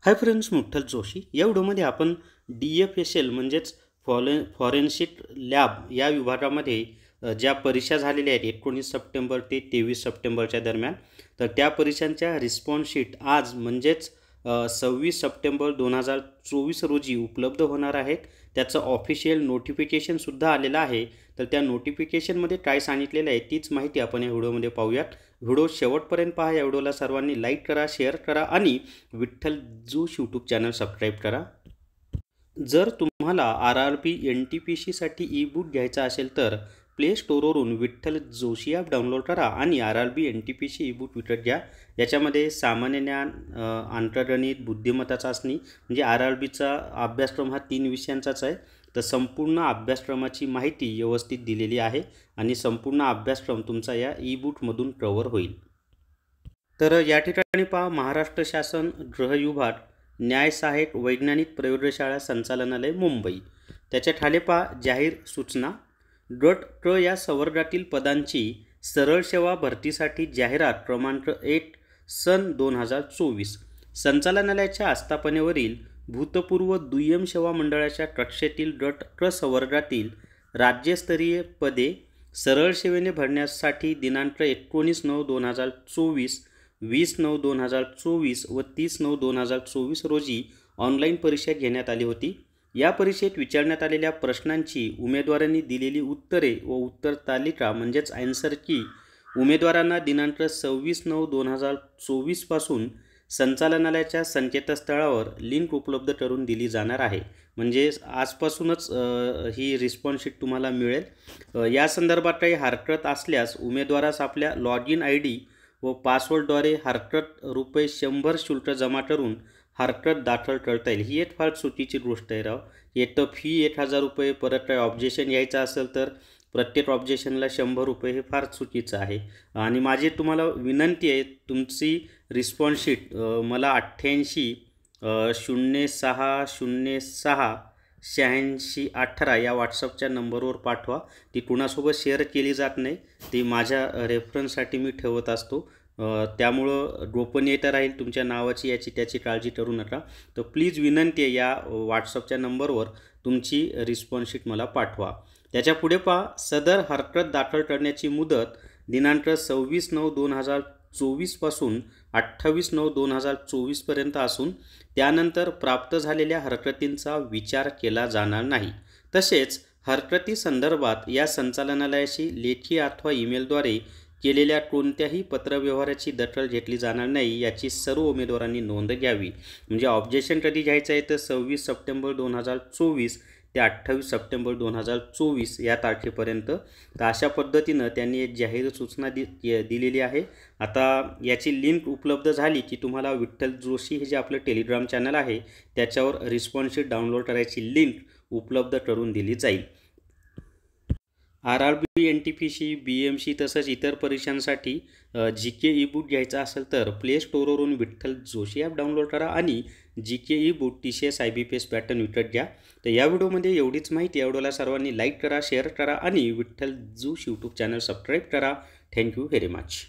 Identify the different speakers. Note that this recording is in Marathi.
Speaker 1: हाय फ्रेंड्स, मुठ्ठल जोशी या व्हिडिओमध्ये आपण DFSL म्हणजेच फॉरेन्सिक लॅब या विभागामध्ये ज्या परीक्षा झालेल्या आहेत 19 सप्टेंबर ते 23 सप्टेंबरच्या दरम्यान, तर त्या परीक्षांच्या रिस्पॉन्स शीट आज म्हणजेच 26 सप्टेंबर 2024 रोजी उपलब्ध होणार आहेत। त्याचं ऑफिशियल नोटिफिकेशनसुद्धा आलेलं आहे। तर त्या नोटिफिकेशनमध्ये काय सांगितलेलं आहे तीच माहिती आपण या व्हिडिओमध्ये पाहूयात। व्हिडिओ शेवटपर्यंत पहा। या व्हिडिओला सर्वांनी लाईक करा, शेअर करा आणि Vitthal Joshi YouTube channel subscribe करा। जर तुम्हाला RRB NTPCसाठी ई बुक घ्यायचा असेल तर प्ले स्टोरवरून विठ्ठल जोशी ॲप डाउनलोड करा आणि RRB NTPC ई बुक विकत घ्या। याच्यामध्ये सामान्य ज्ञान, अंकगणित, बुद्धिमत्ता चाचणी म्हणजे RRBचा अभ्यासक्रम हा 3 विषयांचाच आहे। तर संपूर्ण अभ्यासक्रमाची माहिती व्यवस्थित दिलेली आहे आणि संपूर्ण अभ्यासक्रम तुमचा या ई बुकमधून कव्हर होईल। तर या ठिकाणी पहा, महाराष्ट्र शासन गृह विभाग, न्याय सहाय्यक वैज्ञानिक प्रयोगशाळा संचालनालय मुंबई, त्याच्या खाली पहा जाहीर सूचना। गट क या संवर्गातील पदांची सरळ सेवा भरतीसाठी जाहिरात क्रमांक 1 सन 2024 संचालनालयाच्या आस्थापनेवरील भूतपूर्व दुय्यम सेवा मंडळाच्या कक्षेतील गट क संवर्गातील राज्यस्तरीय पदे सरळ सेवेने भरण्यासाठी दिनांक 19/9/2024, 20/9/2024 व 30/9/2024 रोजी ऑनलाईन परीक्षा घेण्यात आली होती। या परीक्षेत विचारण्यात आलेल्या प्रश्नांची उमेदवारांनी दिलेली उत्तरे व उत्तर तालिका म्हणजेच आन्सर की उमेदवारांना दिनांक 26/9/2024 पासून संचालनालयाच्या संकेतस्थळावर लिंक उपलब्ध करून दिली जाणार आहे। म्हणजे आजपासूनच ही रिस्पॉन्स शीट तुम्हाला मिळेल। या संदर्भात काही हरकत असल्यास उमेदवारास आपल्या लॉग इन ID व पासवर्डद्वारे हरकत ₹100 शुल्क जमा करून हरकत दाखल करता येईल। ही एक फार चुकीची गोष्ट आहे राव। एक तर फी ₹1000, परत काही ऑब्जेक्शन यायचं असेल तर प्रत्येक ऑब्जेक्शनला ₹100, हे फार चुकीचं आहे। आणि माझी तुम्हाला विनंती आहे, तुमची रिस्पॉन्स शीट मला 8806068618 या व्हॉट्सअपच्या नंबरवर पाठवा। ती कुणासोबत शेअर केली जात नाही, ती माझ्या रेफरन्ससाठी मी ठेवत असतो। त्यामुळं गोपनीयता राहील तुमच्या नावाची, याची त्याची काळजी करू नका। तर प्लीज विनंती आहे, या व्हॉट्सअपच्या नंबरवर तुमची रिस्पॉन्स शीट मला पाठवा। त्याच्या पुढे पहा, सदर हरकत दाखल करण्याची मुदत दिनांक 26/9/2024 पासून 28/9/2024 पर्यंत असून त्यानंतर प्राप्त झालेल्या हरकतींचा विचार केला जाणार नाही। तसेच हरकती संदर्भात या संचालनालयाशी लेखी अथवा ईमेलद्वारे केलेल्या कोणत्याही पत्रव्यवहाराची दखल घेतली जाणार नाही, याची सर्व उमेदवारांनी नोंद घ्यावी। म्हणजे ऑब्जेक्शन कधी घ्यायचं आहे तर 26 सप्टेंबर 2024 ते 28 सप्टेंबर 2024 या तारखेपर्यंत। तर अशा पद्धतीनं त्यांनी एक जाहीर सूचना दिलेली आहे। आता याची लिंक उपलब्ध झाली की तुम्हाला विठ्ठल जोशी हे जे आपलं टेलिग्राम चॅनल आहे त्याच्यावर रिस्पॉन्स शीट डाउनलोड करायची लिंक उपलब्ध करून दिली जाईल। RRB NTPC, BMC तसंच इतर परीक्षांसाठी GK ई बुक घ्यायचा असेल तर प्ले स्टोरवरून विठ्ठल जोशी ॲप डाउनलोड करा आणि GK e book TCS IBPS pattern विकत घ्या। तर या व्हिडिओमध्ये एवढीच माहिती। या व्हिडिओला सर्वांनी लाईक करा, शेअर करा आणि Vitthal Joshi YouTube channel subscribe करा। Thank you very much.